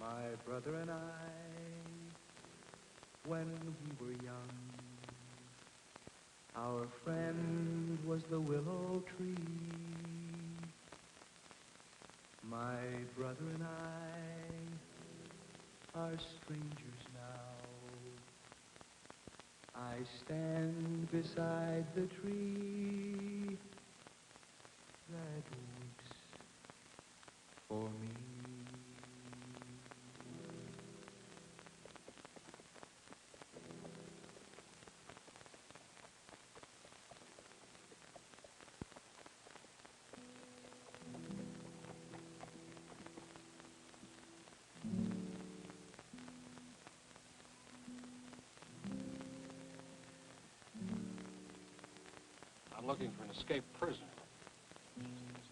My brother and I, when we were young, our friend was the willow tree. My brother and I are strangers now. I stand beside the tree that weeps for me. I'm looking for an escaped prisoner. His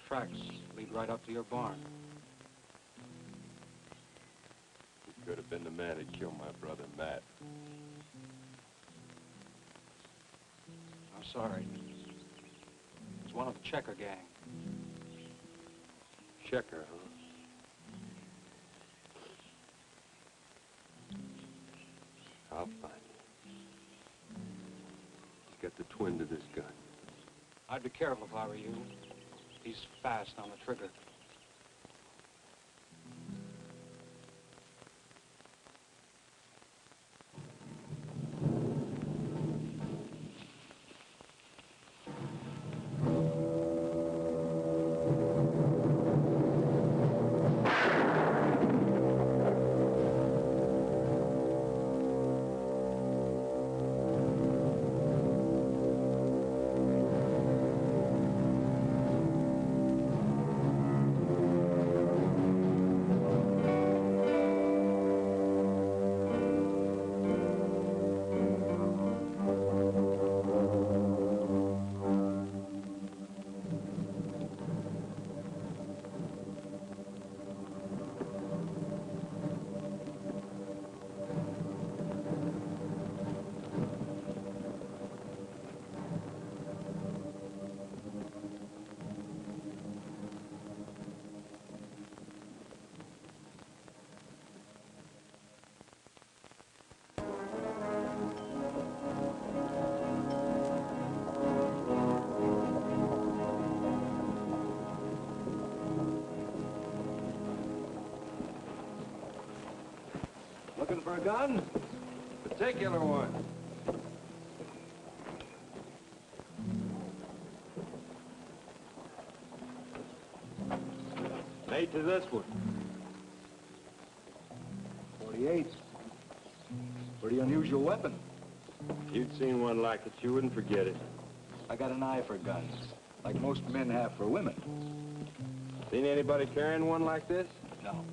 tracks lead right up to your barn. He could have been the man that killed my brother, Matt. I'm sorry. He's one of the Checker gang. Checker, huh? I'll find him. He's got the twin to this gun. I'd be careful if I were you. He's fast on the trigger. Looking for a gun? Particular one. Mate to this one. 48. Pretty unusual weapon. If you'd seen one like it, you wouldn't forget it. I got an eye for guns, like most men have for women. Seen anybody carrying one like this? No.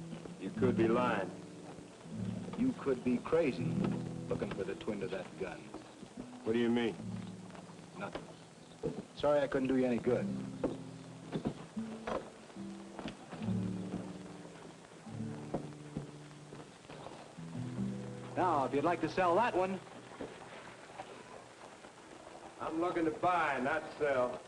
You could be lying. You could be crazy looking for the twin to that gun. What do you mean? Nothing. Sorry I couldn't do you any good. Now, if you'd like to sell that one. I'm looking to buy, not sell.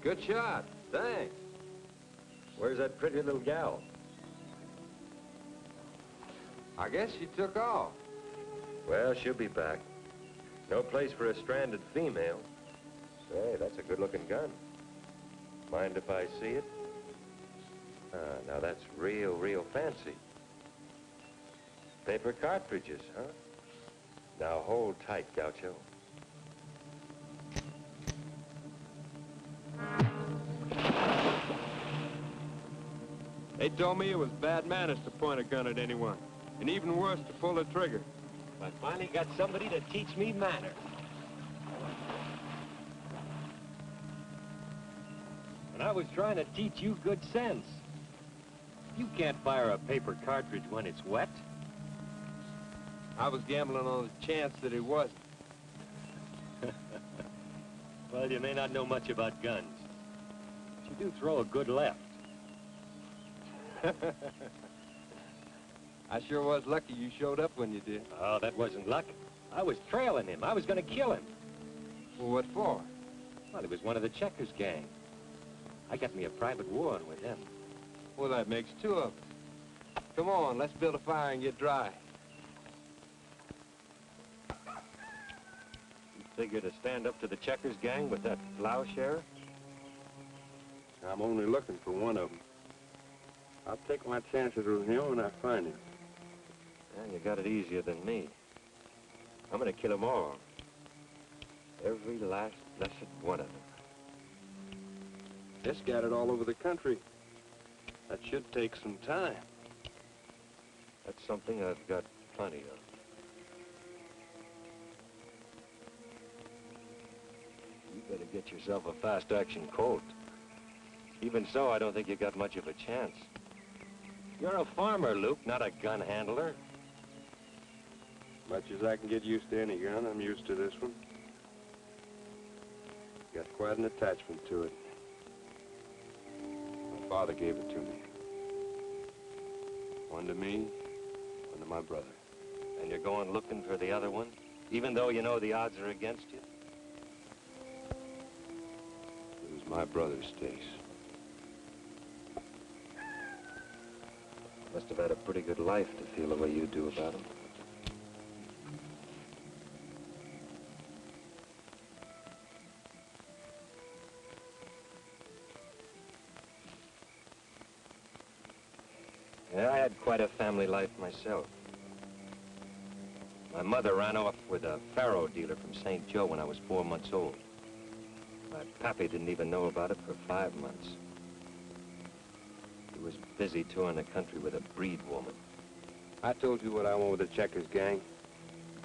Good shot. Thanks. Where's that pretty little gal? I guess she took off. Well, she'll be back. No place for a stranded female. Say, that's a good-looking gun. Mind if I see it? Now that's real fancy. Paper cartridges, huh? Now hold tight, Gaucho. They told me it was bad manners to point a gun at anyone, and even worse to pull the trigger. I finally got somebody to teach me manners. And I was trying to teach you good sense. You can't fire a paper cartridge when it's wet. I was gambling on the chance that it wasn't. Well, you may not know much about guns, but you do throw a good left. I sure was lucky you showed up when you did. Oh, that wasn't luck. I was trailing him. I was going to kill him. Well, what for? Well, he was one of the Checkers gang. I got me a private war with him. Well, that makes two of us. Come on, let's build a fire and get dry. You figure to stand up to the Checkers gang with that plowshare? I'm only looking for one of them. I'll take my chances with him when I find him. Well, you got it easier than me. I'm going to kill them all. Every last blessed one of them. They're scattered all over the country. That should take some time. That's something I've got plenty of. You better get yourself a fast-action Colt. Even so, I don't think you got much of a chance. You're a farmer, Luke, not a gun handler. Much as I can get used to any gun, I'm used to this one. Got quite an attachment to it. My father gave it to me. One to me, one to my brother. And you're going looking for the other one, even though you know the odds are against you? It was my brother's Stace. Must have had a pretty good life to feel the way you do about him. Yeah, I had quite a family life myself. My mother ran off with a faro dealer from St. Joe when I was 4 months old. My pappy didn't even know about it for 5 months. He was busy touring the country with a breed woman. I told you what I want with the Checkers gang.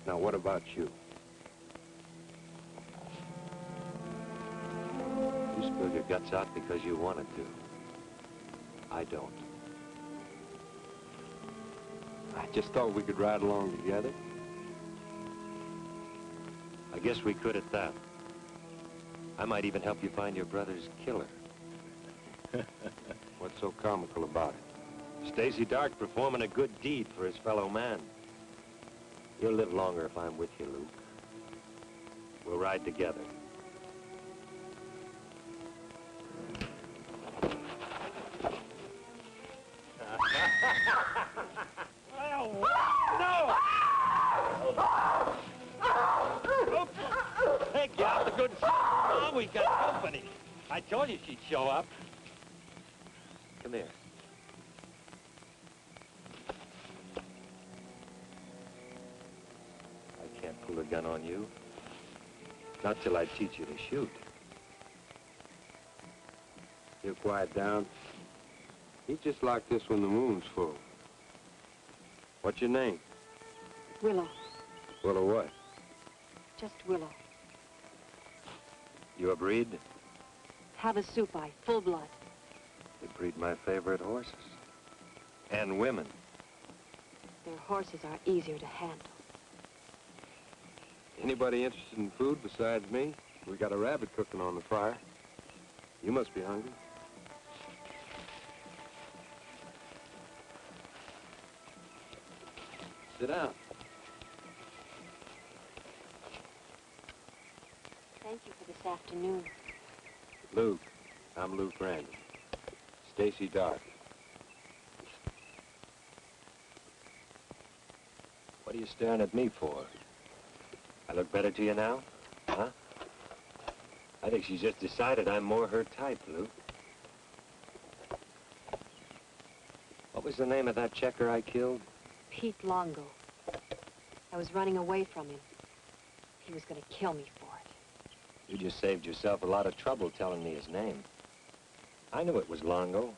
Now, what about you? You spilled your guts out because you wanted to. I don't. I just thought we could ride along together. I guess we could at that. I might even help you find your brother's killer. What's so comical about it? Stacy Dark performing a good deed for his fellow man. You'll live longer if I'm with you, Luke. We'll ride together. Hey, gal, the good oh, we got company. I told you she'd show up. Come here. I can't pull a gun on you. Not till I teach you to shoot. You quiet down. Eat just like this when the moon's full. What's your name? Willow. Willow what? Just Willow. You a breed? Havasupai, full blood. They breed my favorite horses. And women. Their horses are easier to handle. Anybody interested in food besides me? We got a rabbit cooking on the fire. You must be hungry. Sit down. Thank you for this afternoon. Luke. I'm Luke Randall. Stacy Dark. What are you staring at me for? I look better to you now? Huh? I think she's just decided I'm more her type, Luke. What was the name of that checker I killed? Pete Longo. I was running away from him. He was going to kill me for it. You just saved yourself a lot of trouble telling me his name. I knew it was Longo.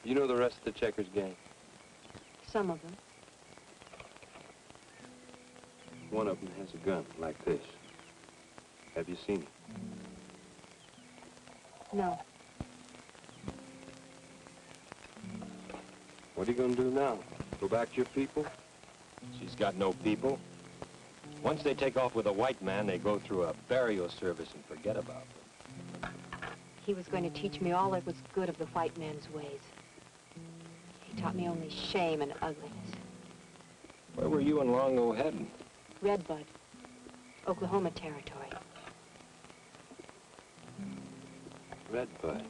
You know the rest of the Checkers gang? Some of them. One of them has a gun like this. Have you seen it? No. What are you going to do now? Go back to your people? She's got no people. Once they take off with a white man, they go through a burial service and forget about them. He was going to teach me all that was good of the white man's ways. He taught me only shame and ugliness. Where were you and Longo heading? Redbud, Oklahoma Territory. Redbud.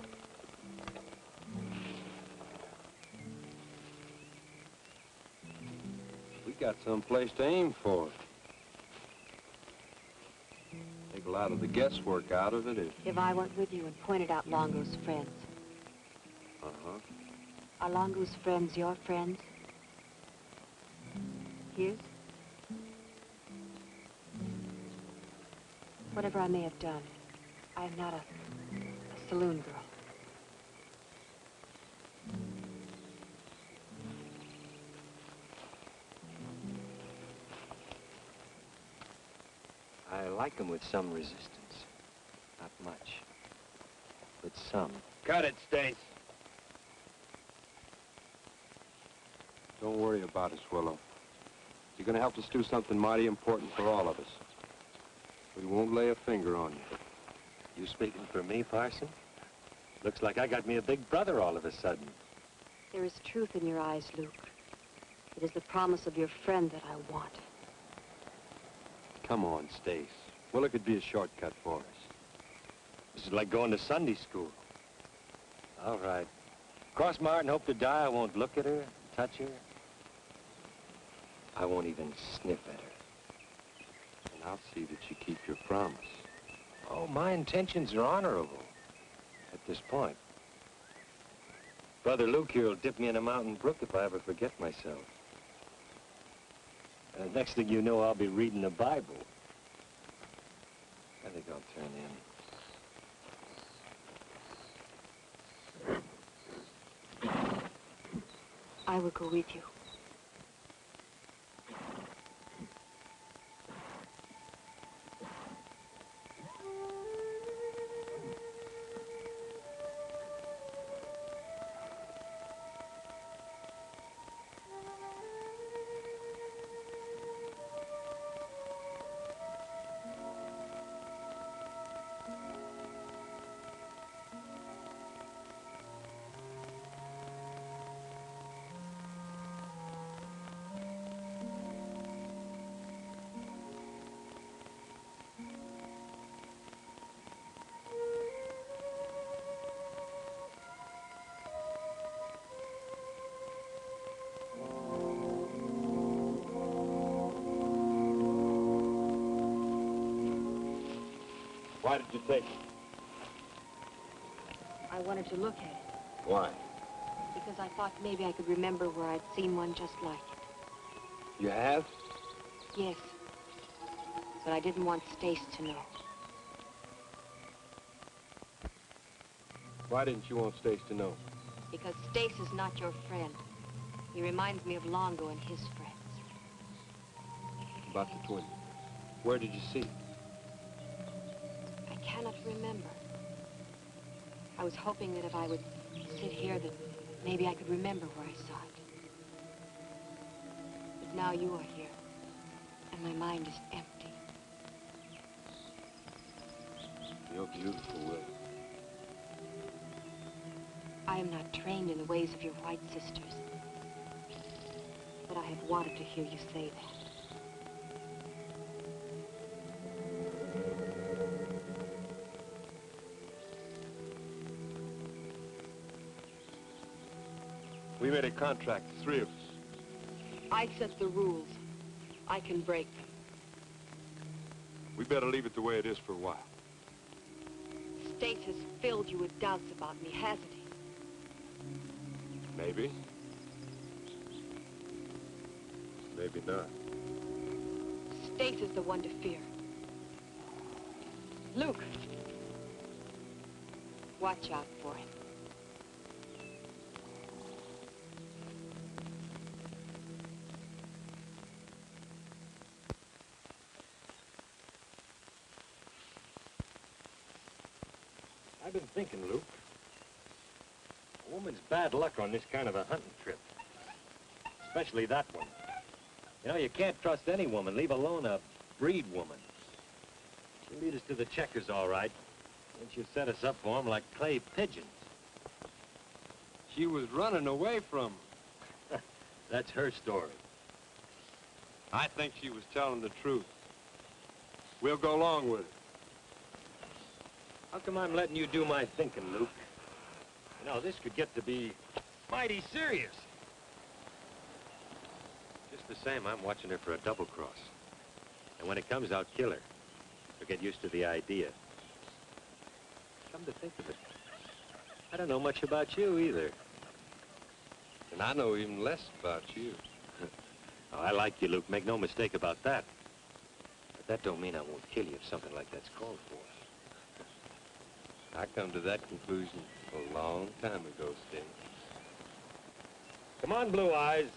We got some place to aim for. Take a lot of the guesswork out of it. If I went with you and pointed out Longo's friends. Uh-huh. Are Longo's friends your friends? His? Whatever I may have done, I am not a saloon girl. I like him with some resistance. Not much, but some. Cut it, Stace. Don't worry about us, Willow. You're going to help us do something mighty important for all of us. We won't lay a finger on you. You speaking for me, Parson? Looks like I got me a big brother all of a sudden. There is truth in your eyes, Luke. It is the promise of your friend that I want. Come on, Stace. Willow could be a shortcut for us. This is like going to Sunday school. All right. Cross my heart and hope to die, I won't look at her, touch her. I won't even sniff at her. And I'll see that you keep your promise. Oh, my intentions are honorable at this point. Brother Luke here will dip me in a mountain brook if I ever forget myself. And next thing you know, I'll be reading the Bible. I think I'll turn in. I will go with you. Why did you take it? I wanted to look at it Why? because I thought maybe I could remember where I'd seen one just like it. You have? Yes. But I didn't want Stace to know. Why didn't you want Stace to know? Because Stace is not your friend. He reminds me of Longo and his friends. About the twin. Where did you see it? I cannot remember. I was hoping that if I would sit here, that maybe I could remember where I saw it. But now you are here, and My mind is empty. You're beautiful, Will. I am not trained in the ways of your white sisters. But I have wanted to hear you say that. We made a contract, the three of us. I set the rules. I can break them. We better leave it the way it is for a while. Stace has filled you with doubts about me, hasn't he? Maybe. Maybe not. Stace is the one to fear. Luke. Watch out for him. I've been thinking, Luke. A woman's bad luck on this kind of a hunting trip. Especially that one. You know, you can't trust any woman, leave alone a breed woman. She'll lead us to the checkers, all right. And she'll set us up for 'em like clay pigeons. She was running away from him. That's her story. I think she was telling the truth. We'll go along with it. How come I'm letting you do my thinking, Luke? You know, this could get to be mighty serious. Just the same, I'm watching her for a double cross. And when it comes, I'll kill her. So get used to the idea. Come to think of it, I don't know much about you either. And I know even less about you. Oh, I like you, Luke. Make no mistake about that. But that don't mean I won't kill you if something like that's called for. I come to that conclusion a long time ago, Sting. Come on, Blue Eyes.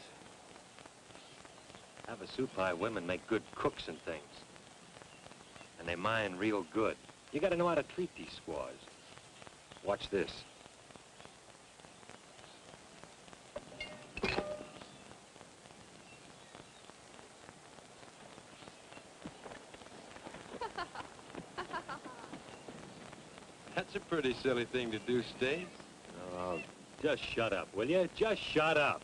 Havasupai women make good cooks and things. And they mine real good. You gotta know how to treat these squaws. Watch this. That's a pretty silly thing to do, Stace. Oh, just shut up, will you? Just shut up.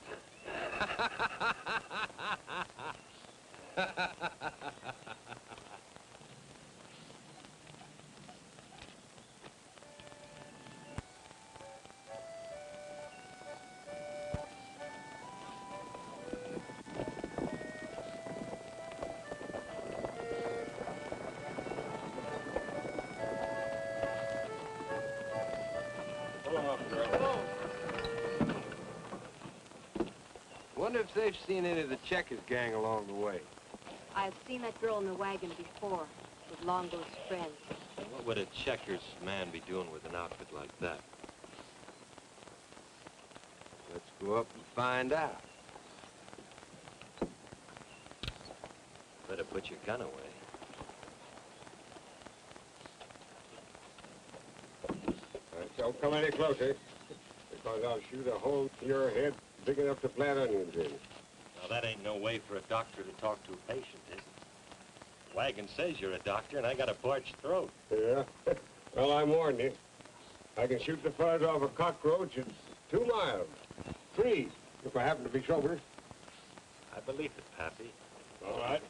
Wonder if they've seen any of the Checkers gang along the way. I've seen that girl in the wagon before, with Longo's friends. What would a checkers man be doing with an outfit like that? Let's go up and find out. Better put your gun away. Don't come any closer, because I'll shoot a hole to your head big enough to plant onions in. Now, that ain't no way for a doctor to talk to a patient, is it? The wagon says you're a doctor, and I got a parched throat. Yeah? Well, I warned you. I can shoot the fuzz off a cockroach at 2 miles. 3, if I happen to be sober. I believe it, Pappy. All right.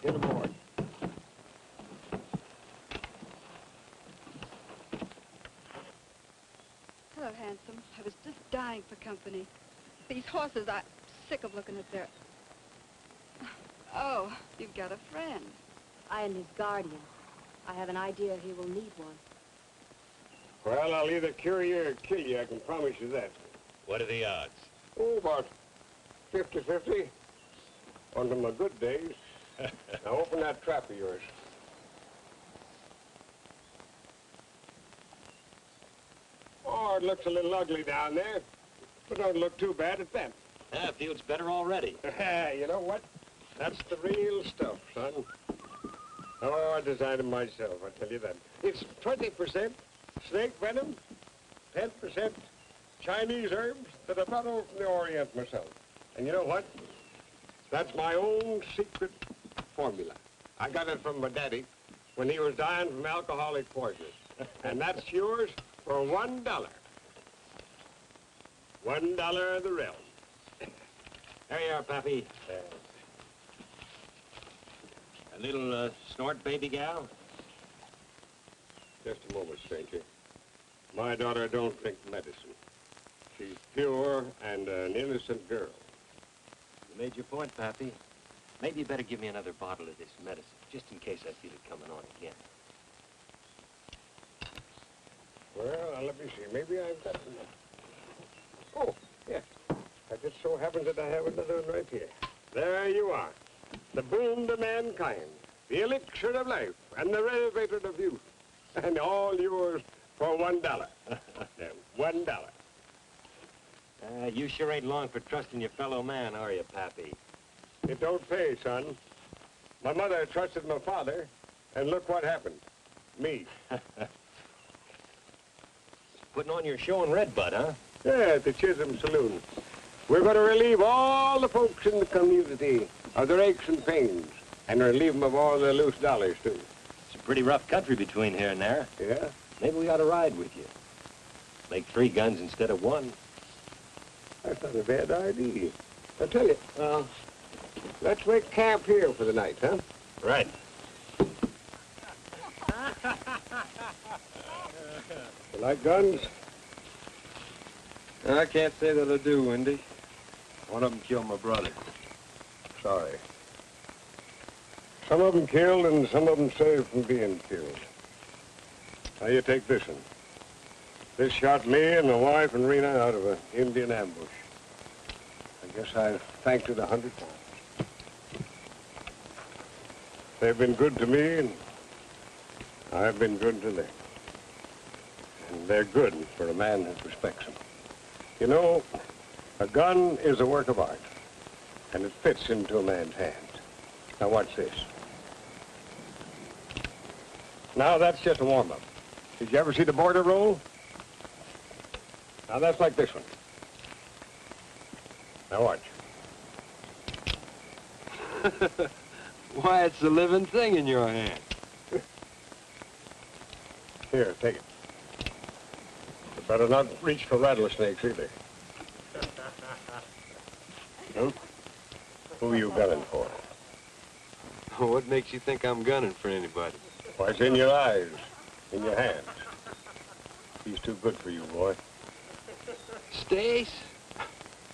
Get aboard. Hello, handsome. I was just dying for company. These horses, I'm sick of looking at their... Oh, you've got a friend. I am his guardian. I have an idea he will need one. Well, I'll either cure you or kill you, I can promise you that. What are the odds? Oh, about 50-50. On to my good days. Now open that trap of yours. Oh, it looks a little ugly down there, but don't look too bad at that. Ah, feels better already. You know what? That's the real stuff, son. Oh, I designed it myself, I tell you that. It's 20% snake venom, 10% Chinese herbs that I brought over from the Orient myself. And you know what? That's my own secret formula. I got it from my daddy when he was dying from alcoholic poisoning. And that's yours for $1. $1 of the realm. There you are, Pappy. A little snort, baby gal? Just a moment, stranger. My daughter don't drink medicine. She's pure and an innocent girl. You made your point, Pappy. Maybe you better give me another bottle of this medicine, just in case I feel it coming on again. Well, let me see. Maybe I've got enough. Oh, yeah. It just so happens that I have another one right here. There you are. The boon to mankind, the elixir of life, and the renovator of youth. And all yours for $1. Yeah, $1. You sure ain't long for trusting your fellow man, are you, Pappy? It don't pay, son. My mother trusted my father, and look what happened. Me. Putting on your show in Redbud, huh? Yeah, at the Chisholm Saloon. We're going to relieve all the folks in the community of their aches and pains, and relieve them of all their loose dollars, too. It's a pretty rough country between here and there. Yeah? Maybe we ought to ride with you. Make 3 guns instead of 1. That's not a bad idea. I tell you, let's make camp here for the night, huh? Right. You like guns? I can't say that I do, Wendy. One of them killed my brother. Sorry. Some of them killed and some of them saved from being killed. Now you take this one. This shot me and my wife and Rena out of an Indian ambush. I guess I've thanked it 100 times. They've been good to me and I've been good to them. And they're good for a man that respects them. You know, a gun is a work of art, and it fits into a man's hand. Now watch this. Now that's just a warm-up. Did you ever see the border roll? Now that's like this one. Now watch. Why, it's the living thing in your hand. Here, take it. You better not reach for rattlesnakes either. Hmm? Who are you gunning for? What makes you think I'm gunning for anybody? Why, it's in your eyes, in your hands. He's too good for you, boy. Stace?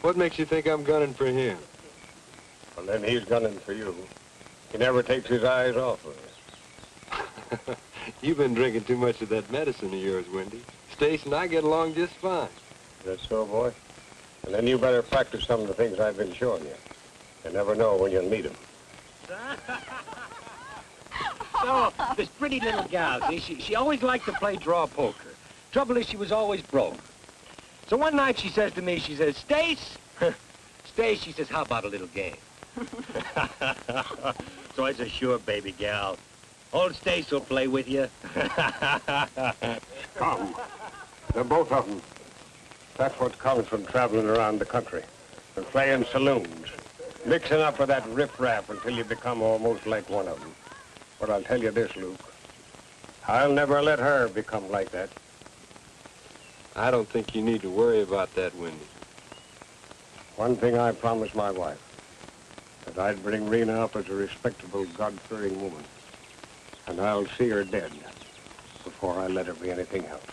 What makes you think I'm gunning for him? Well, then he's gunning for you. He never takes his eyes off of you. You've been drinking too much of that medicine of yours, Wendy. Stace and I get along just fine. Is that so, boy? And then you better practice some of the things I've been showing you. You never know when you'll need them. So, this pretty little gal, see, she always liked to play draw poker. Trouble is, she was always broke. So one night she says to me, she says, Stace, Stace, she says, how about a little game? So I said, sure, baby gal. Old Stace will play with you. Come. They're both of them. That's what comes from traveling around the country and playing saloons, mixing up with that riff-raff until you become almost like one of them. But I'll tell you this, Luke. I'll never let her become like that. I don't think you need to worry about that, Wendy. One thing I promised my wife, that I'd bring Rena up as a respectable, God-fearing woman. And I'll see her dead before I let her be anything else.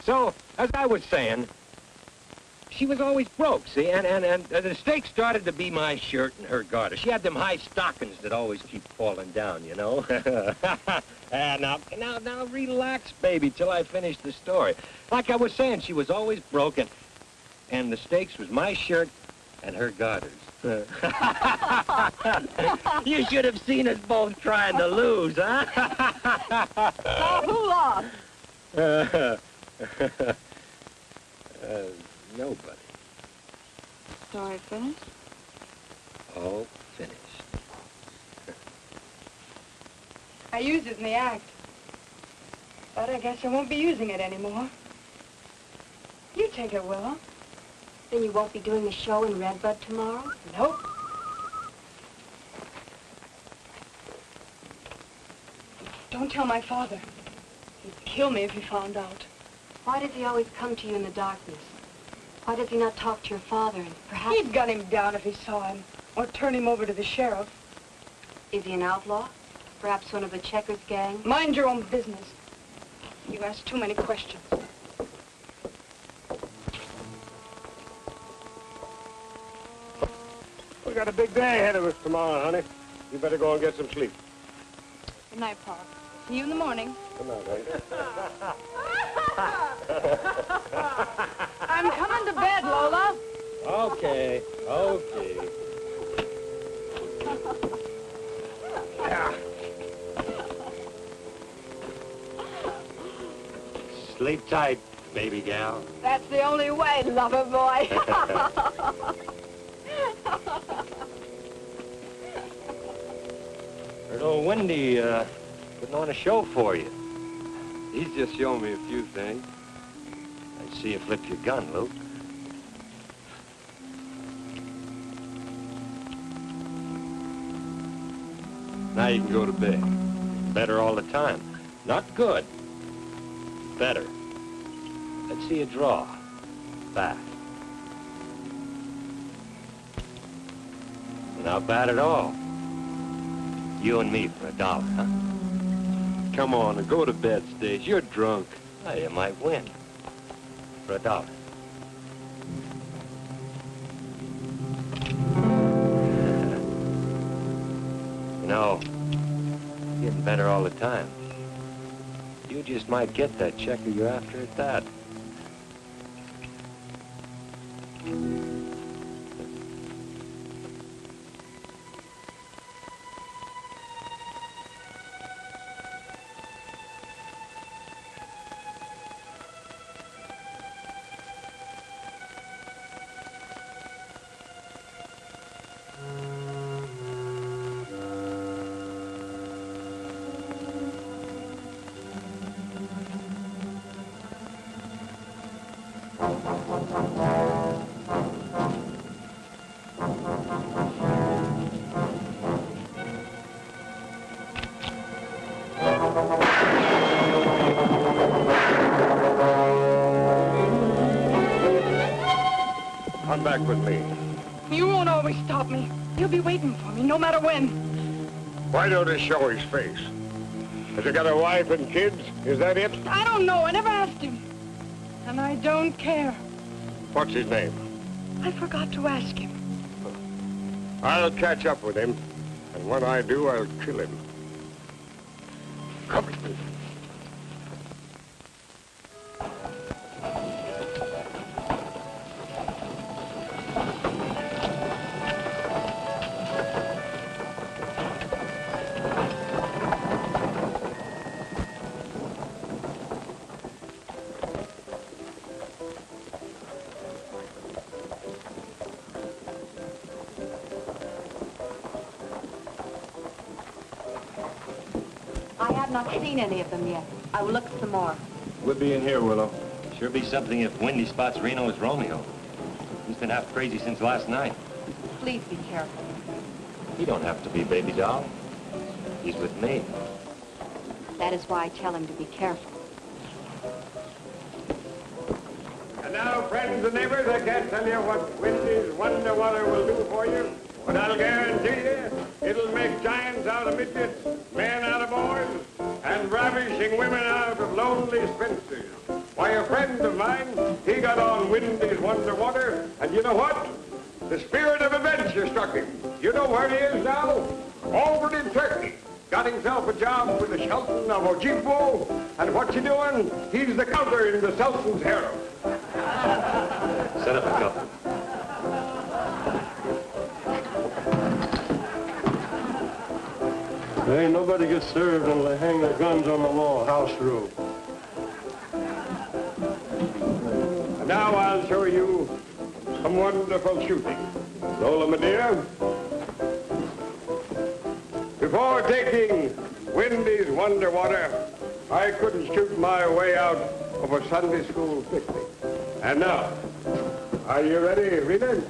So, as I was saying, she was always broke, see, and the stake started to be my shirt and her garter. She had them high stockings that always keep falling down, you know. Now, relax, baby, till I finish the story. Like I was saying, she was always broken, and the stakes was my shirt and her garters. You should have seen us both trying to lose, huh? Who lost? Nobody. Story finished? All finished. I used it in the act. But I guess I won't be using it anymore. You take it, Willow. Then you won't be doing the show in Redbud tomorrow? Nope. Don't tell my father. He'd kill me if he found out. Why does he always come to you in the darkness? Why does he not talk to your father and perhaps... He'd gun him down if he saw him, or turn him over to the sheriff. Is he an outlaw? Perhaps one of the Checkers gang? Mind your own business. You ask too many questions. We got a big day ahead of us tomorrow, honey. You better go and get some sleep. Good night, Pa. See you in the morning. Good night, honey. I'm coming to bed, Lola. Okay, okay. Sleep tight, baby gal. That's the only way, lover boy. Heard old Wendy putting on a show for you. He's just showing me a few things. I see you flip your gun, Luke. Now you can go to bed. Better all the time. Not good. Better. Let's see you draw. Back. Not bad at all. You and me for $1, huh? Come on and go to bed, Stace. You're drunk. Well, you might win. For $1. You know, getting better all the time. You just might get that checker you're after at that. Come back with me. You won't always stop me. You'll be waiting for me, no matter when. Why don't he show his face? Has he got a wife and kids? Is that it? I don't know. I never asked him. And I don't care. What's his name? I forgot to ask him. I'll catch up with him, and when I do, I'll kill him. Come with me. I have not seen any of them yet. I will look some more. We'll be in here, Willow. Sure be something if Wendy spots Reno as Romeo. He's been half crazy since last night. Please be careful. He don't have to be, baby doll. He's with me. That is why I tell him to be careful. And now, friends and neighbors, I can't tell you what Wendy's Wonder Water will do for you, but I'll guarantee you it'll make giants out of midgets, men out of boys, and ravishing women out of lonely spinsters. Why, a friend of mine, he got on Wendy's Wonder Water, and you know what? The spirit of adventure struck him. You know where he is now? Over in Turkey. Got himself a job with the Sultan of Ojibwa, and what's he doing? He's the counter in the Sultan's harem. Set up a couple. Ain't nobody gets served until they hang their guns on the wall, house rule. And now I'll show you some wonderful shooting. Lola, my dear, before taking Wendy's Wonder Water, I couldn't shoot my way out of a Sunday school picnic. And now, are you ready, Rita?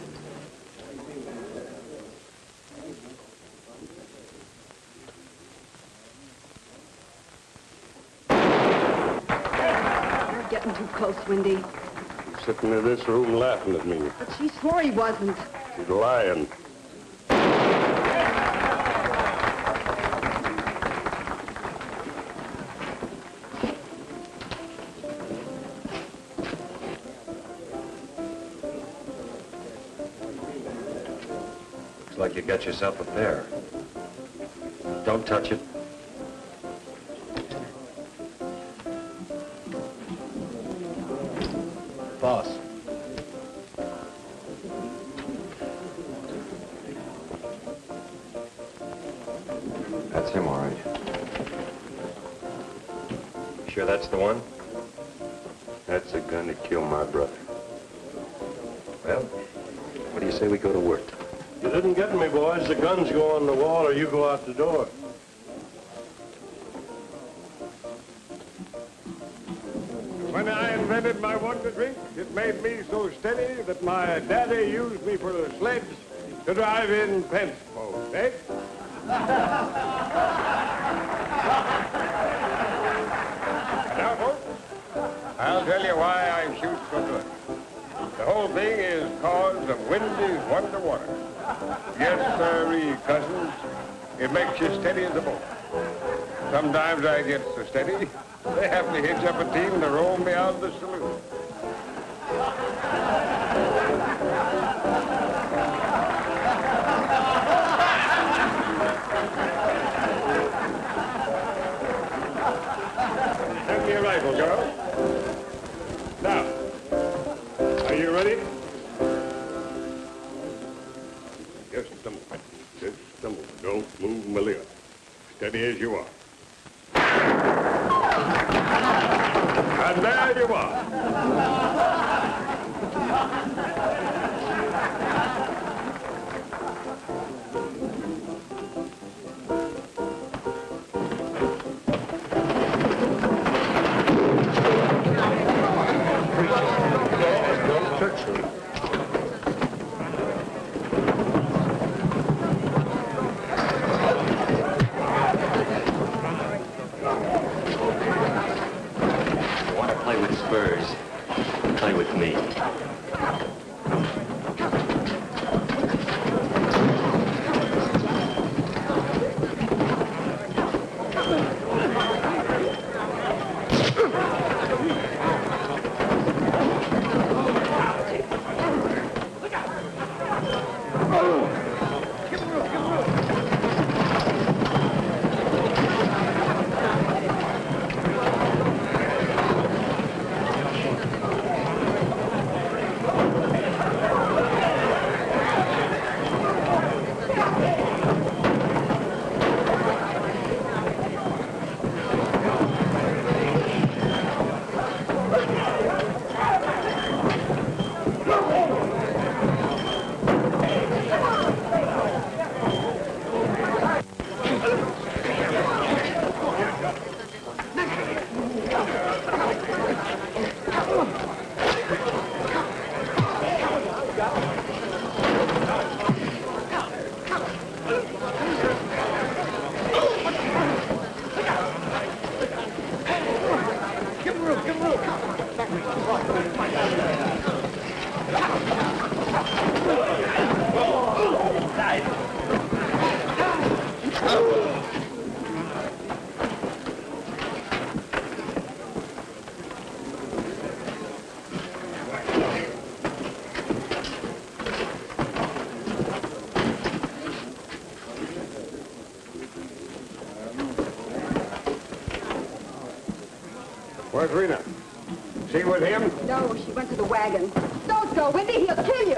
close, Wendy. He's sitting in this room laughing at me. But she swore he wasn't. He's lying. Looks like you got yourself a pair. Don't touch it. Boss. That's him, all right. Sure that's the one? That's the gun that killed my brother. Well, what do you say we go to work? You didn't get me, boys. The guns go on the wall or you go out the door. When I invented my wonder drink, it made me so steady that my daddy used me for the sledge to drive in Pence boat, eh? Now, folks, I'll tell you why I shoot so good. The whole thing is cause of Wendy's Wonder Water. Yes, sirree, cousins, it makes you steady as a boat. Sometimes I get so steady, they have to hitch up a team to roll me out of the saloon. Send me a rifle, girl. Now, are you ready? Just a moment. Just a moment. Don't move, Malia. Steady as you are. And there you are. Don't touch me. You want to play with spurs? Play with me. Where's Rena? She with him? No, she went to the wagon. Don't go, Wendy. He'll kill you.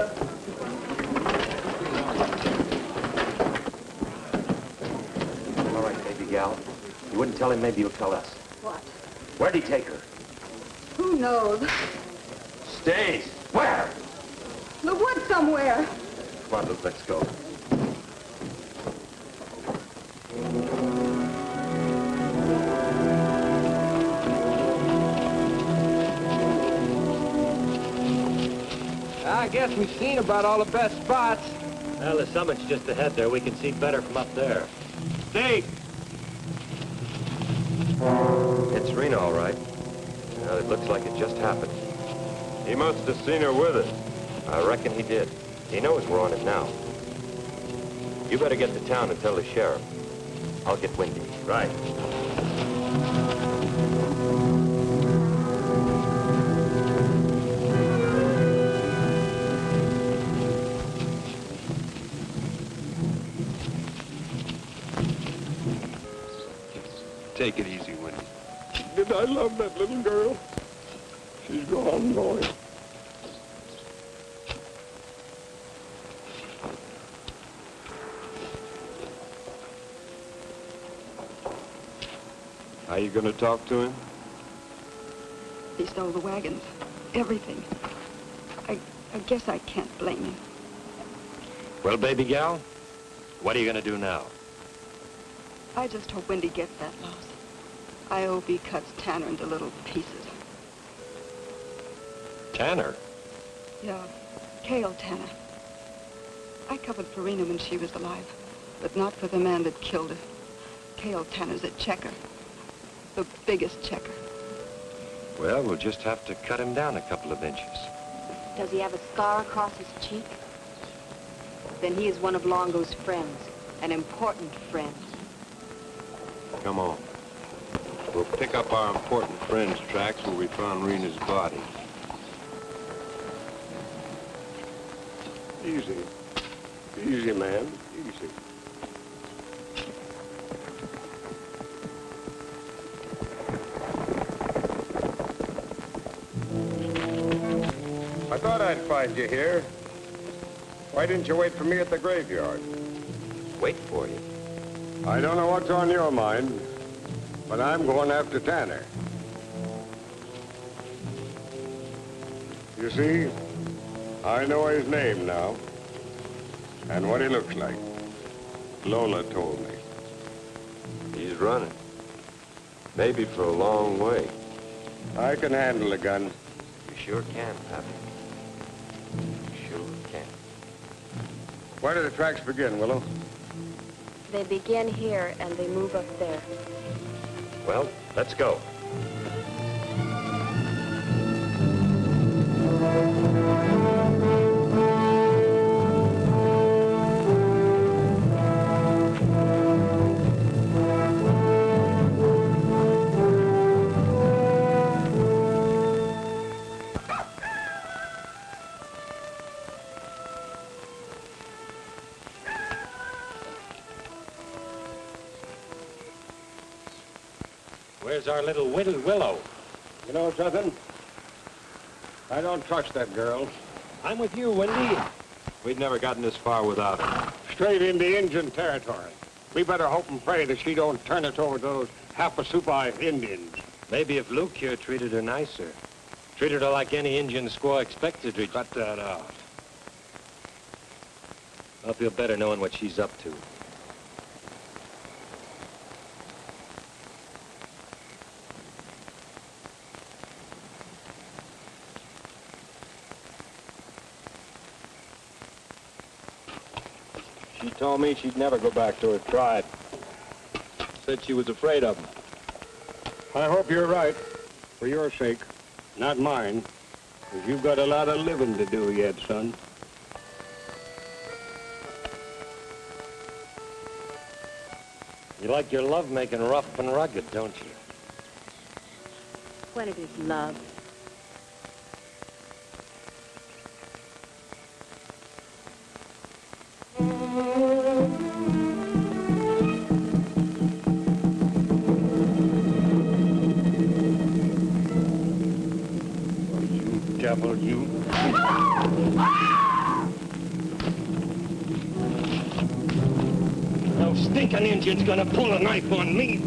All right, baby gal. You wouldn't tell him, maybe you'll tell us. What? Where'd he take her? Who knows? Stays. Where? The woods somewhere. Come on, Luke, let's go. I guess we've seen about all the best spots. Well, the summit's just ahead there. We can see better from up there. Steve! It's Reno, all right. Now, it looks like it just happened. He must have seen her with us. I reckon he did. He knows we're on him now. You better get to town and tell the sheriff. I'll get Wendy. Right. Take it easy, Wendy. Did I love that little girl? She's gone, boy. How you gonna talk to him? He stole the wagons. Everything. I guess I can't blame him. Well, baby gal, what are you gonna do now? I just hope Wendy gets that loss. I hope he cuts Tanner into little pieces. Tanner? Yeah, Cale Tanner. I covered Farina when she was alive, but not for the man that killed her. Cale Tanner's a checker. The biggest checker. Well, we'll just have to cut him down a couple of inches. Does he have a scar across his cheek? Then he is one of Longo's friends, an important friend. Come on. We'll pick up our important friend's tracks where we found Rena's body. Easy. Easy, man. Easy. I thought I'd find you here. Why didn't you wait for me at the graveyard? Wait for you. I don't know what's on your mind, but I'm going after Tanner. You see, I know his name now, and what he looks like. Lola told me. He's running. Maybe for a long way. I can handle a gun. You sure can, Pappy. You sure can. Where do the tracks begin, Willow? They begin here and they move up there. Well, let's go. Where's our little Willow? You know something? I don't trust that girl. I'm with you, Wendy. We'd never gotten this far without her. Straight into Indian territory. We better hope and pray that she don't turn us over to those half-a-soup-eyed Indians. Maybe if Luke here treated her nicer. Treated her like any Indian squaw expected to. Cut that out. I'll feel better knowing what she's up to. She told me she'd never go back to her tribe. Said she was afraid of them. I hope you're right, for your sake, not mine, because you've got a lot of living to do yet, son. You like your love making rough and rugged, don't you? When it is love. Devil, you. No stinking Indian's gonna pull a knife on me.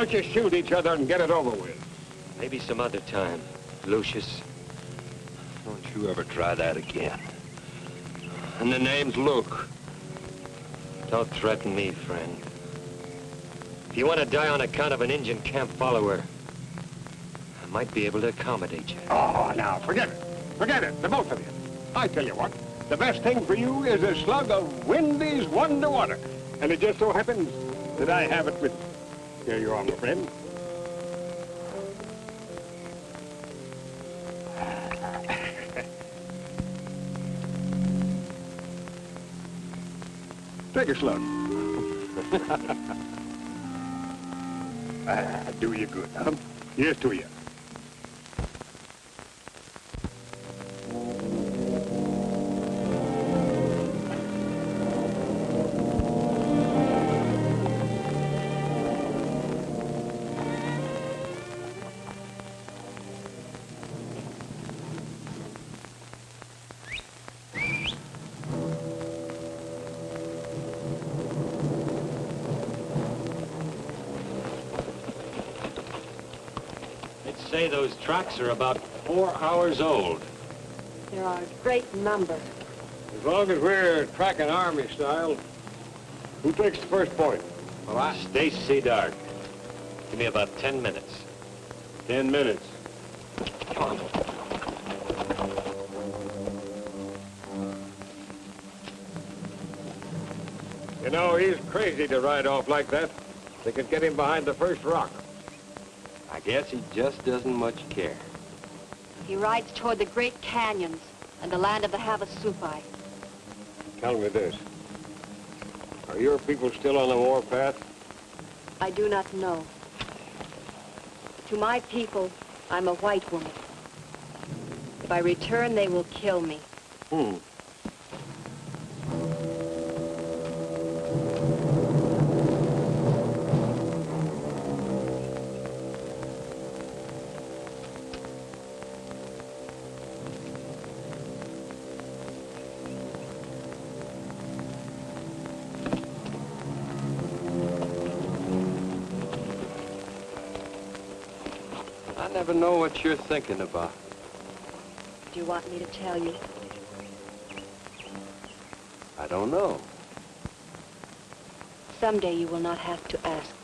don't you shoot each other and get it over with? Maybe some other time, Lucius. Don't you ever try that again. And the name's Luke. Don't threaten me, friend. If you want to die on account of an Indian camp follower, I might be able to accommodate you. Oh, now, forget it. Forget it, the both of you. I tell you what, the best thing for you is a slug of Wendy's Wonder Water. And it just so happens that I have it with me. Here you are, my friend. Take a slug. Do you good, huh? Here's to you. Say those tracks are about 4 hours old. There are a great number. As long as we're tracking army style, who takes the first point? Well, stay Dark. Give me about 10 minutes. 10 minutes. Come on. You know, he's crazy to ride off like that. They could get him behind the first rock. I guess he just doesn't much care. He rides toward the great canyons and the land of the Havasupai. Tell me this. Are your people still on the warpath? I do not know. To my people, I'm a white woman. If I return, they will kill me. I never know what you're thinking about. Do you want me to tell you? I don't know. Someday you will not have to ask me.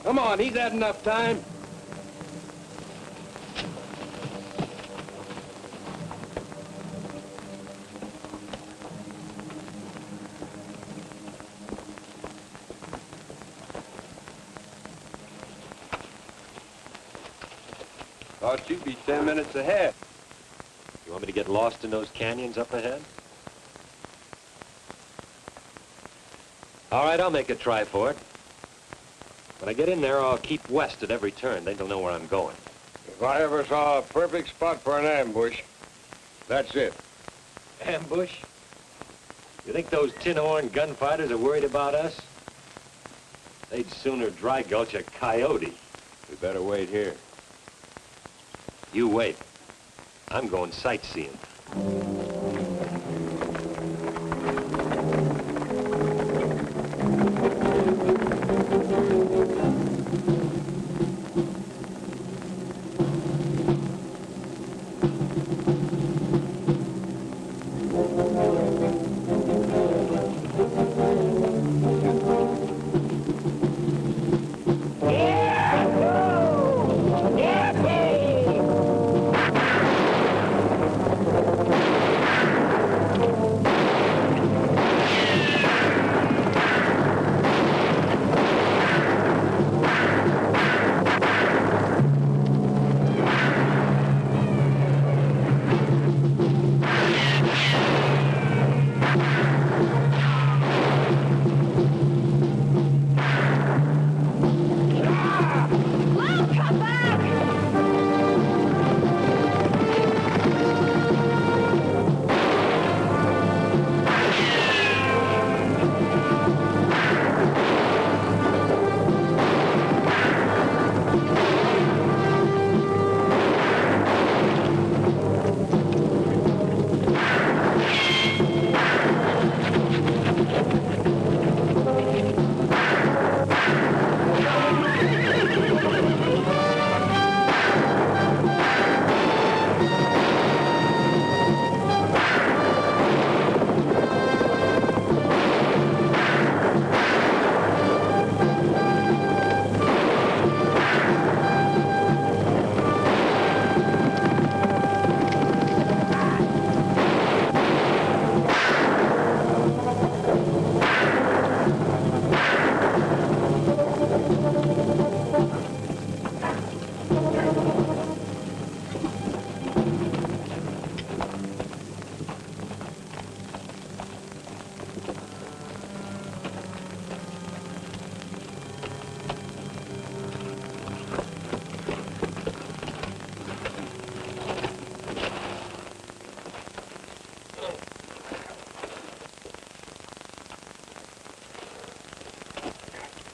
Come on, he's had enough time. Thought you'd be 10 minutes ahead. You want me to get lost in those canyons up ahead? All right, I'll make a try for it. When I get in there, I'll keep west at every turn. Then they'll know where I'm going. If I ever saw a perfect spot for an ambush, that's it. Ambush? You think those tin-horn gunfighters are worried about us? They'd sooner dry gulch a coyote. We better wait here. You wait. I'm going sightseeing.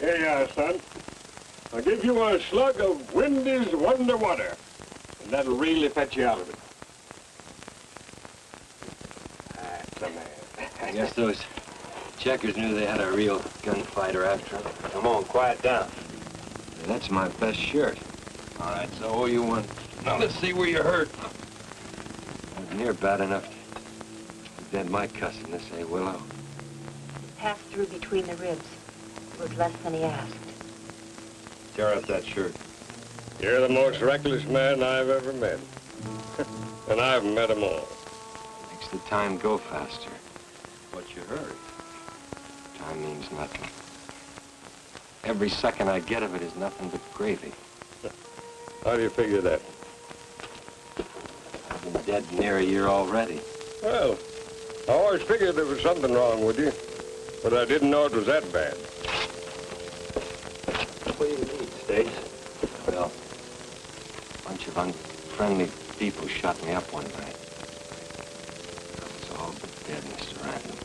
Here you are, son. I'll give you a slug of Wendy's Wonder Water, and that'll really fetch you out of it. That's a man. I guess those checkers knew they had a real gunfighter after them. Come on, quiet down. That's my best shirt. All right, so I owe you one. Now let's see where you're hurt. Wasn't near bad enough to dent my cussedness, eh, Willow? Passed through between the ribs. It was less than he asked. Tear up that shirt. You're the most reckless man I've ever met. And I've met them all. Makes the time go faster. But you hurt. Time means nothing. Every second I get of it is nothing but gravy. How do you figure that? I've been dead near a year already. Well, I always figured there was something wrong with you, but I didn't know it was that bad. What do you need, Stace? Well, a bunch of unfriendly people shot me up one night. I was all but dead, Mr. Randall.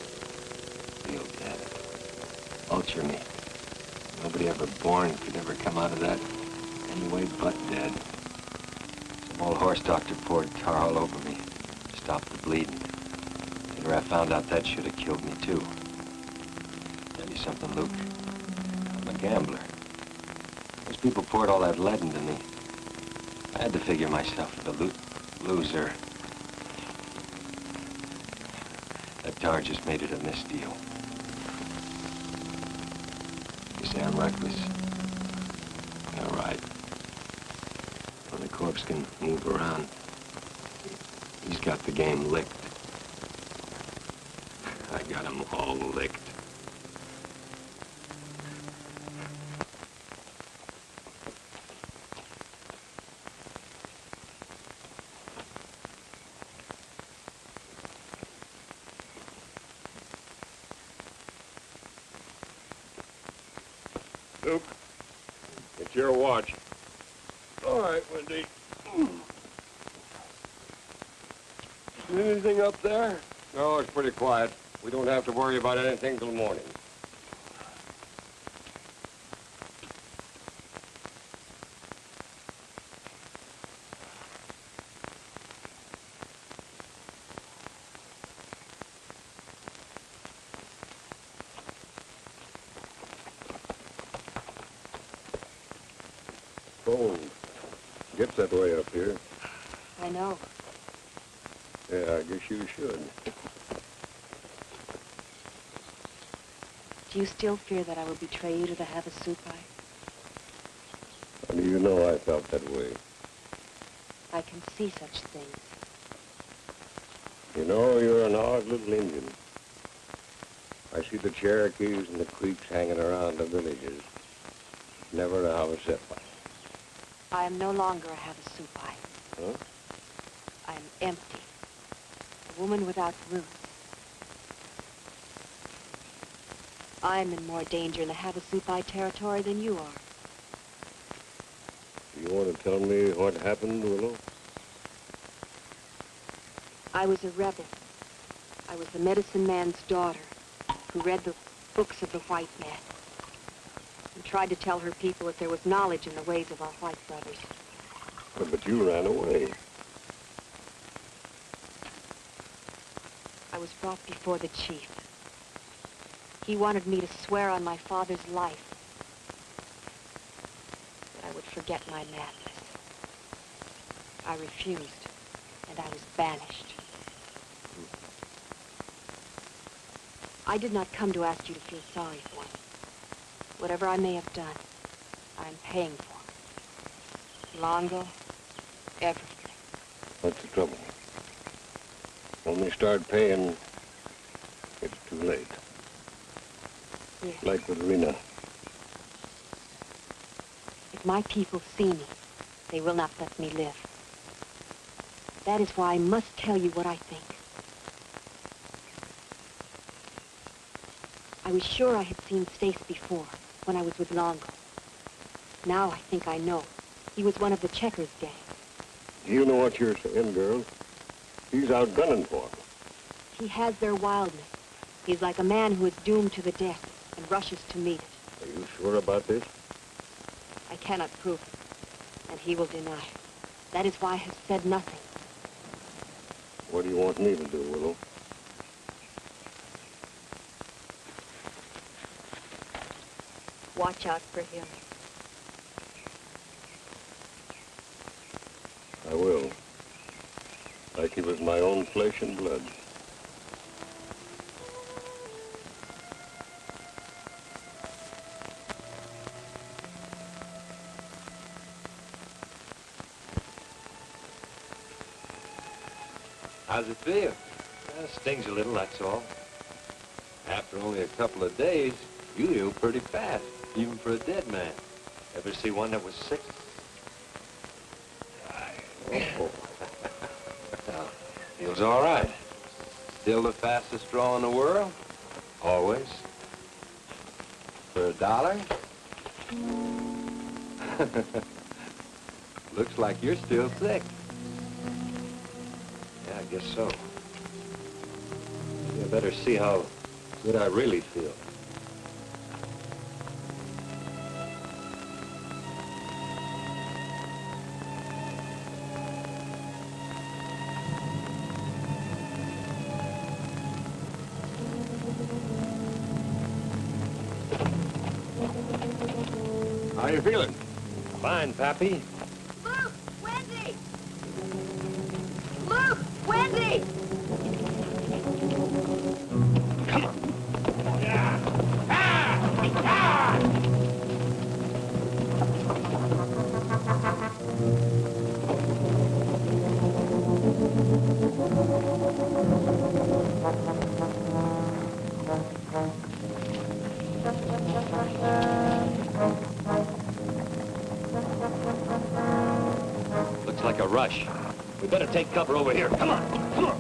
Real dead. Ulcer me. Nobody ever born could ever come out of that anyway but dead. Some old horse doctor poured tar all over me. Stopped the bleeding. Later I found out that should have killed me too. Tell you something, Luke. I'm a gambler. Those people poured all that lead into me. I had to figure myself the loser. That tar just made it a misdeal. You say I'm reckless? All right. When the corpse can move around, he's got the game licked. I got him all licked. Luke, it's your watch. All right, Wendy. Anything up there? No, it's pretty quiet. We don't have to worry about anything till morning. Cold. Gets that way up here. I know. Yeah, I guess you should. Do you still fear that I will betray you to the Havasupai? How do you know I felt that way? I can see such things. You know, you're an odd little Indian. I see the Cherokees and the Creeks hanging around the villages. Never a Havasupai. I am no longer a Havasupai. Huh? I am empty. A woman without roots. I am in more danger in the Havasupai territory than you are. You want to tell me what happened, Willow? I was a rebel. I was the medicine man's daughter who read the books of the white man and tried to tell her people that there was knowledge in the ways of our white brothers. But you ran away. I was brought before the chief. He wanted me to swear on my father's life that I would forget my madness. I refused, and I was banished. I did not come to ask you to feel sorry for me. Whatever I may have done, I'm paying for. Longo, everything. What's the trouble? When we start paying, it's too late. Yes. Like with Rena. If my people see me, they will not let me live. That is why I must tell you what I think. I was sure I had seen Stace before, when I was with Longo. Now I think I know. He was one of the Checkers gang. You know what you're saying, girl. He's out gunning for them. He has their wildness. He's like a man who is doomed to the death and rushes to meet it. Are you sure about this? I cannot prove it, and he will deny. That is why I have said nothing. What do you want me to do, Willow? Watch out for him. I will. Like he was my own flesh and blood. How's it feel? Stings a little, that's all. After only a couple of days, you heal pretty fast, even for a dead man. Ever see one that was sick? Oh. Well, feels all right. Still the fastest draw in the world? Always. For $1? Looks like you're still sick. Yeah, I guess so. You better see how good I really feel. How you feeling? Fine, Pappy. Luke! Wendy! Luke! Wendy! Looks like a rush. We better take cover over here. Come on. Come on.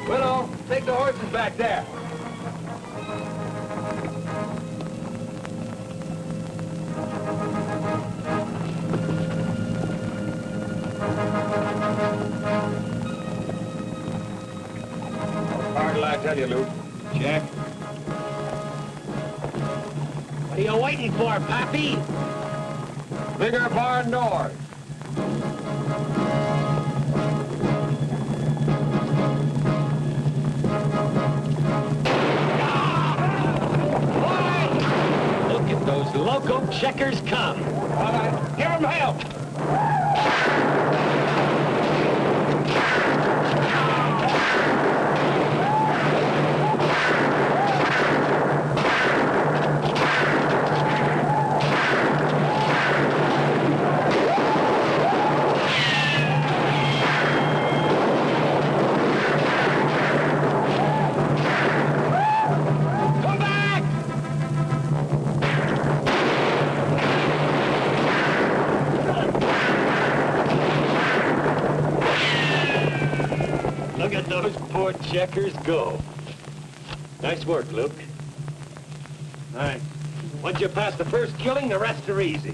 Willow, take the horses back there. Hard'll I tell you, Luke? Check. What are you waiting for, Pappy? Bigger barn doors. Look at those loco checkers come. All right, give 'em help. Come back! Look at those poor checkers go. Nice work, Luke. All right. Once you pass the first killing, the rest are easy.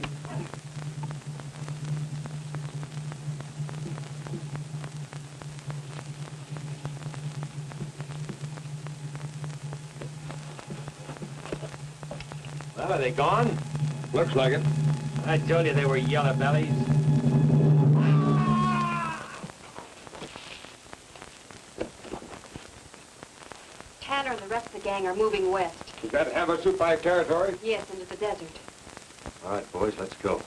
Well, are they gone? Looks like it. I told you they were yellow bellies. Tanner and the rest of the gang are moving west. Does that have us by territory? Yes, into the desert. All right, boys, let's go.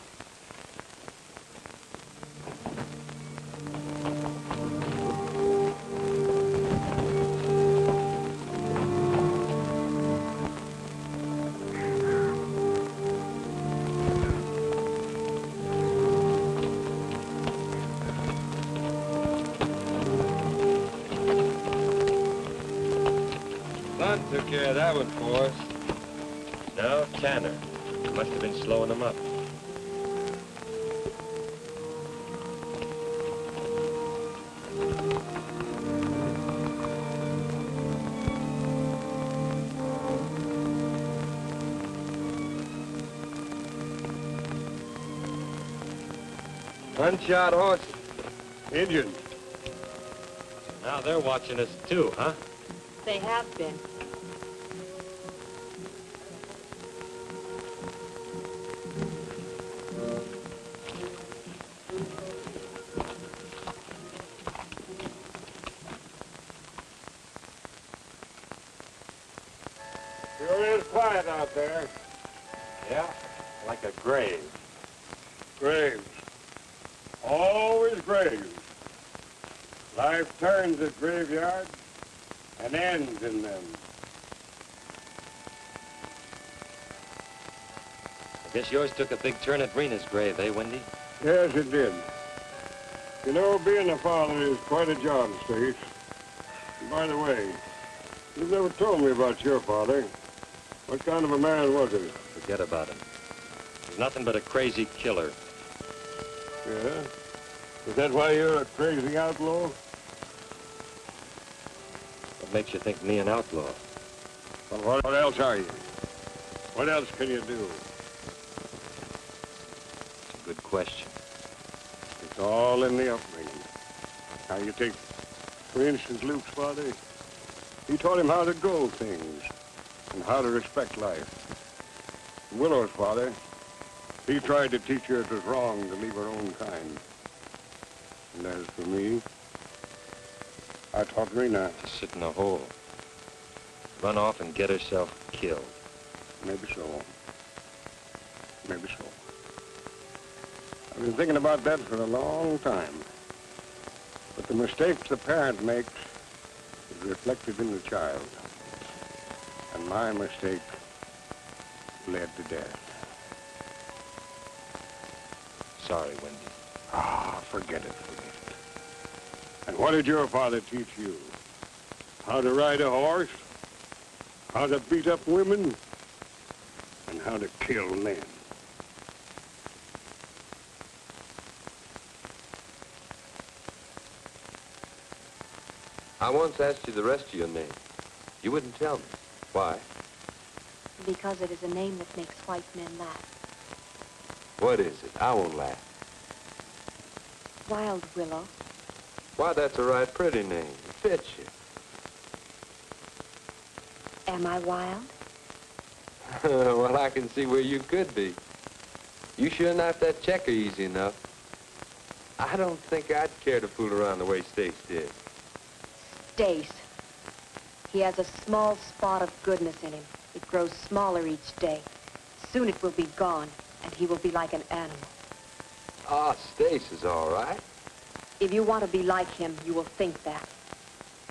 Son took care of that one for us. Now, Tanner. Must have been slowing them up. Unshod horses. Indians. Now they're watching us too, huh? They have been. Sure is quiet out there. Yeah, like a grave. Graves. Always graves. Life turns at graveyards and ends in them. I guess yours took a big turn at Rena's grave, eh, Wendy? Yes, it did. You know, being a father is quite a job, Stace. And by the way, you've never told me about your father. What kind of a man was he? Forget about him. He's nothing but a crazy killer. Yeah? Is that why you're a crazy outlaw? What makes you think me an outlaw? Well, what else are you? What else can you do? It's a good question. It's all in the upbringing. Now, you take, for instance, Luke's father. He taught him how to go things and how to respect life. Willow's father, he tried to teach her it was wrong to leave her own kind. And as for me, I taught Rena. To sit in a hole. Run off and get herself killed. Maybe so. Maybe so. I've been thinking about that for a long time. But the mistakes the parent makes is reflected in the child. And my mistake led to death. Sorry, Wendy. Ah, forget it, forget it. And what did your father teach you? How to ride a horse? How to beat up women? And how to kill men? I once asked you the rest of your name. You wouldn't tell me. Why? Because it is a name that makes white men laugh. What is it? I won't laugh. Wild Willow. Why, that's a right pretty name. It fits you. Am I wild? Well, I can see where you could be. You sure knocked that checker easy enough. I don't think I'd care to fool around the way Stace did. Stace. He has a small spot of goodness in him. It grows smaller each day. Soon it will be gone, and he will be like an animal. Ah, Stace is all right. If you want to be like him, you will think that.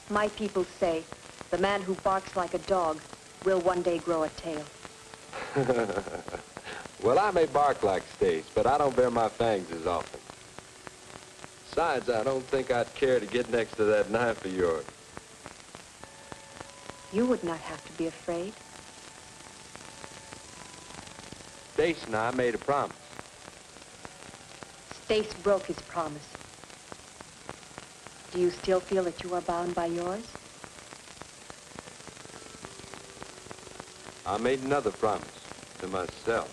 My people say, the man who barks like a dog will one day grow a tail. Well, I may bark like Stace, but I don't bare my fangs as often. Besides, I don't think I'd care to get next to that knife of yours. You would not have to be afraid. Stace and I made a promise. Stace broke his promise. Do you still feel that you are bound by yours? I made another promise to myself.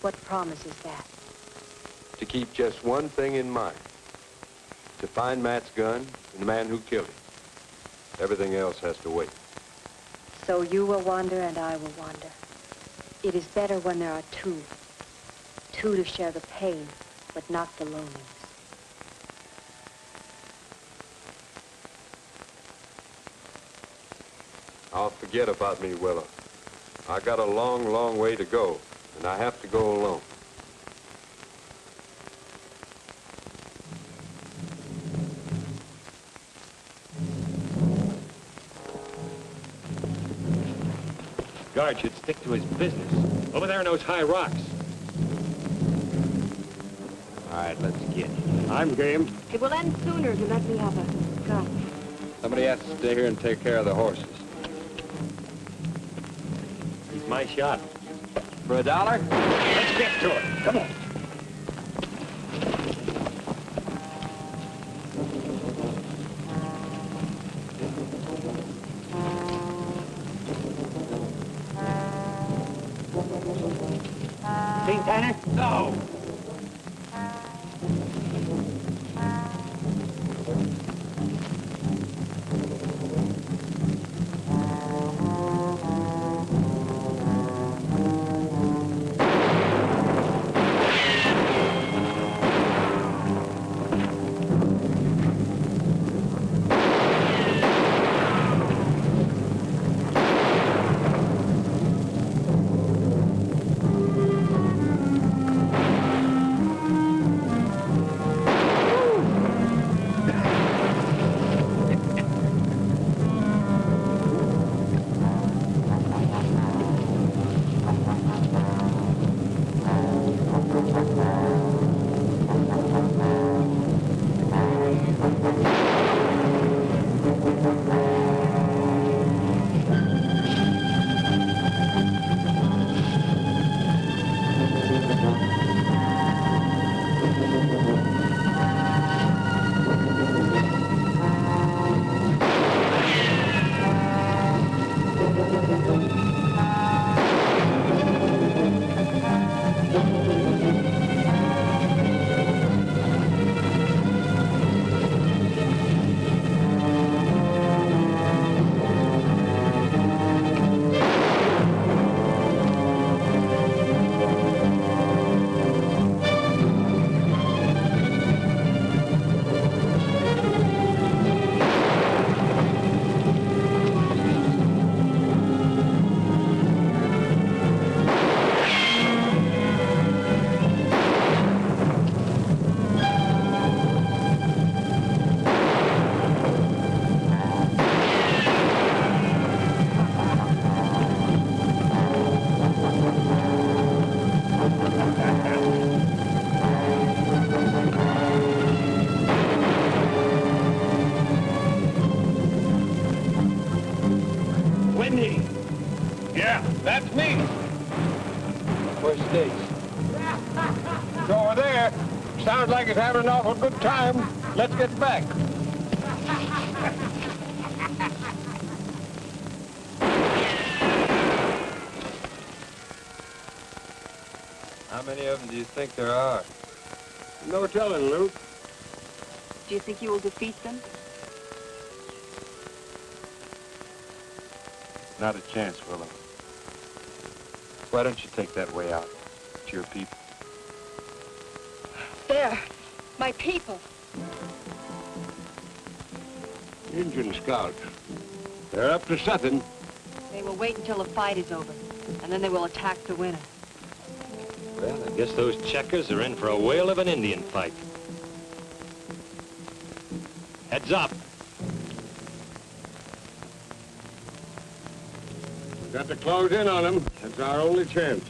What promise is that? To keep just one thing in mind. To find Matt's gun and the man who killed him. Everything else has to wait. So you will wander and I will wander. It is better when there are two. Two to share the pain, but not the loneliness. I'll forget about me, Willa. I got a long, long way to go, and I have to go alone. Guard should stick to his business. Over there in those high rocks. All right, let's get. I'm game. It will end sooner if you let me have a gun. Somebody has to stay here and take care of the horses. He's my shot. For $1? Let's get to it. Come on. Seen Tanner? No. That's me. Where's States? It's over there. Sounds like it's having an awful good time. Let's get back. How many of them do you think there are? No telling, Luke. Do you think you will defeat them? Not a chance, Willow. Why don't you take that way out to your people? There, my people. Indian scouts. They're up to something. They will wait until the fight is over, and then they will attack the winner. Well, I guess those checkers are in for a whale of an Indian fight. Heads up. We've got to close in on them. That's our only chance.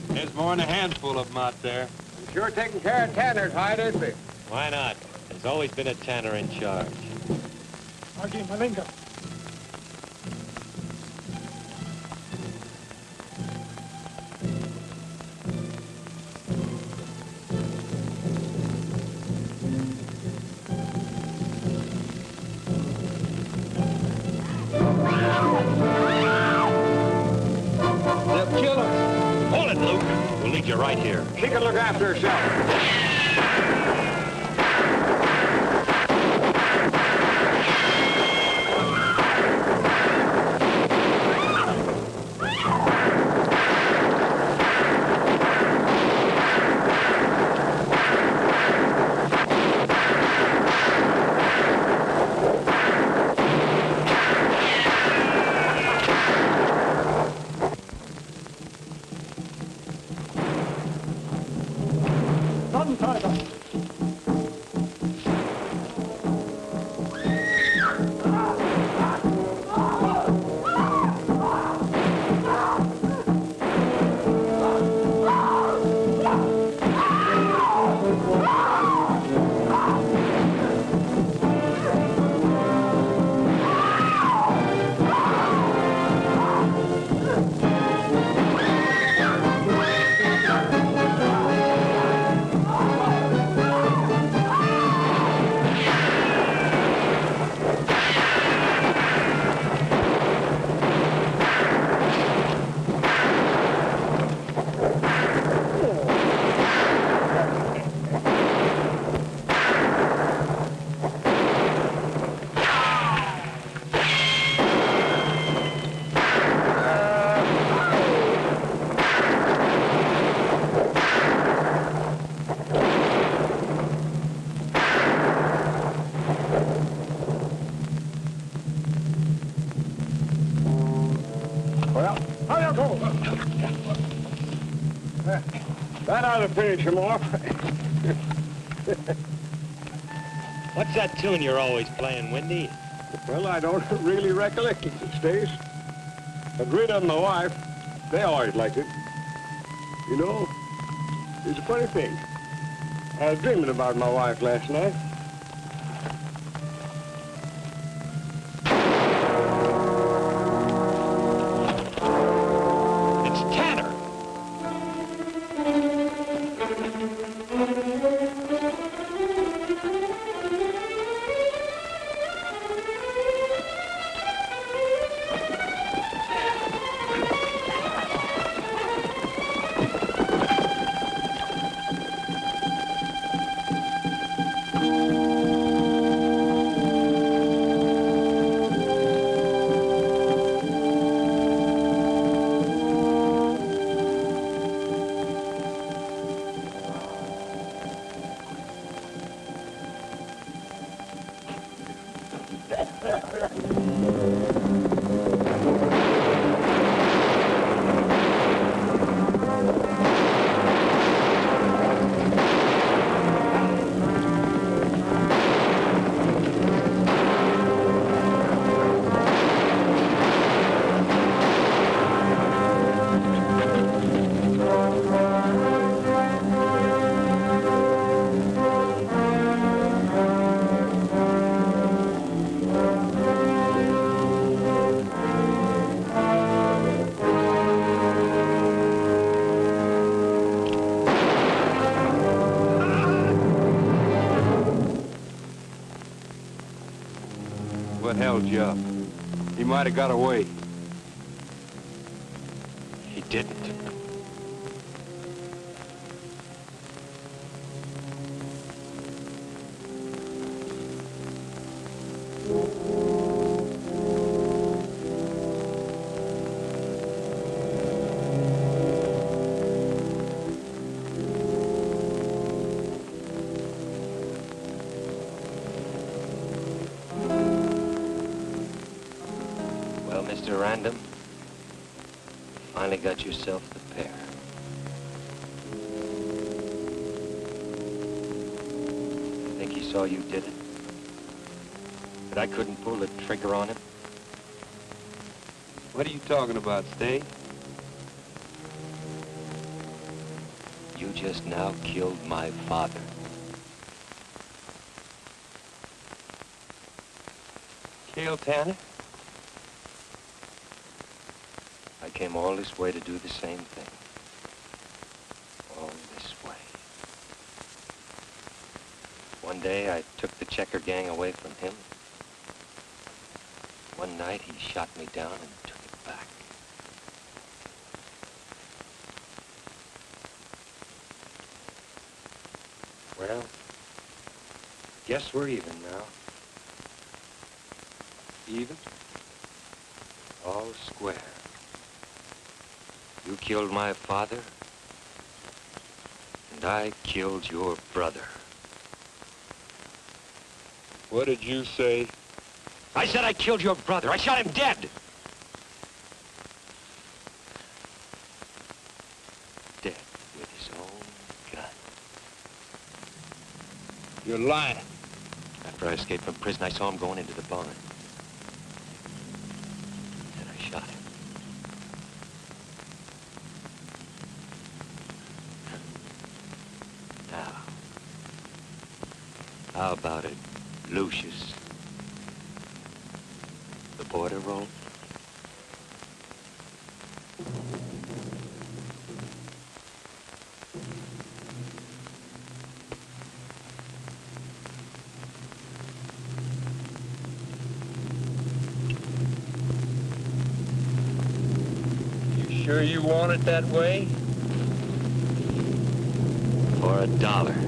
There's more than a handful of them out there. I'm sure taking care of Tanner's hide, isn't he? Why not? There's always been a tanner in charge. Agi Malinga. They'll kill us. Hold it, Luke. We'll lead you right here. She can look after herself. Well, hurry up, go. That ought to finish him off. What's that tune you're always playing, Windy? Well, I don't really recollect it, Stace. But Rita and my wife, they always liked it. You know, it's a funny thing. I was dreaming about my wife last night. It's Tanner. what held you up. He might have got away. He didn't. Well, Mr. Random, finally got yourself the pair. I think he saw you did it. That I couldn't pull the trigger on him. What are you talking about, Stay? You just now killed my father. Cale Tanner? I came all this way to do the same thing. All this way. One day I took the Checker gang away from him. One night he shot me down and took it back. Well, guess we're even now. Even? All square. You killed my father, and I killed your brother. What did you say? I said I killed your brother. I shot him dead. Dead with his own gun. You're lying. After I escaped from prison, I saw him going into the barn. And I shot him. Now, how about it, Lucius? The border roll? You sure you want it that way? For $1.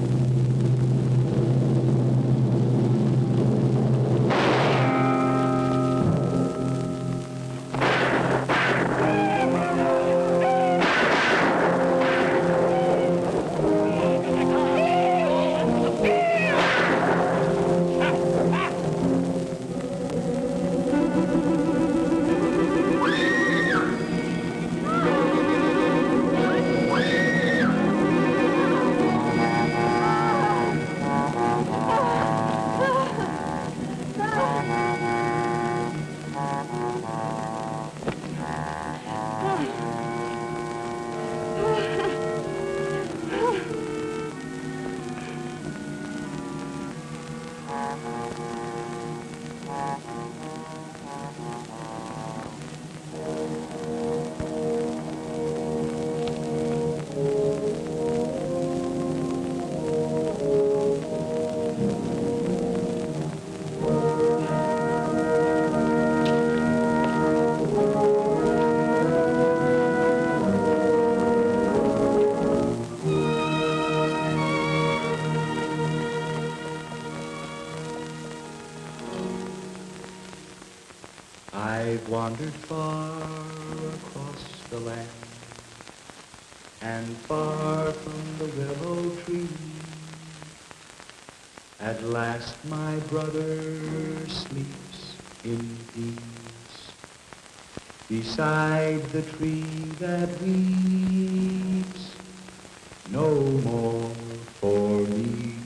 I've wandered far across the land and far from the willow tree. At last my brother sleeps in peace beside the tree that weeps no more for me.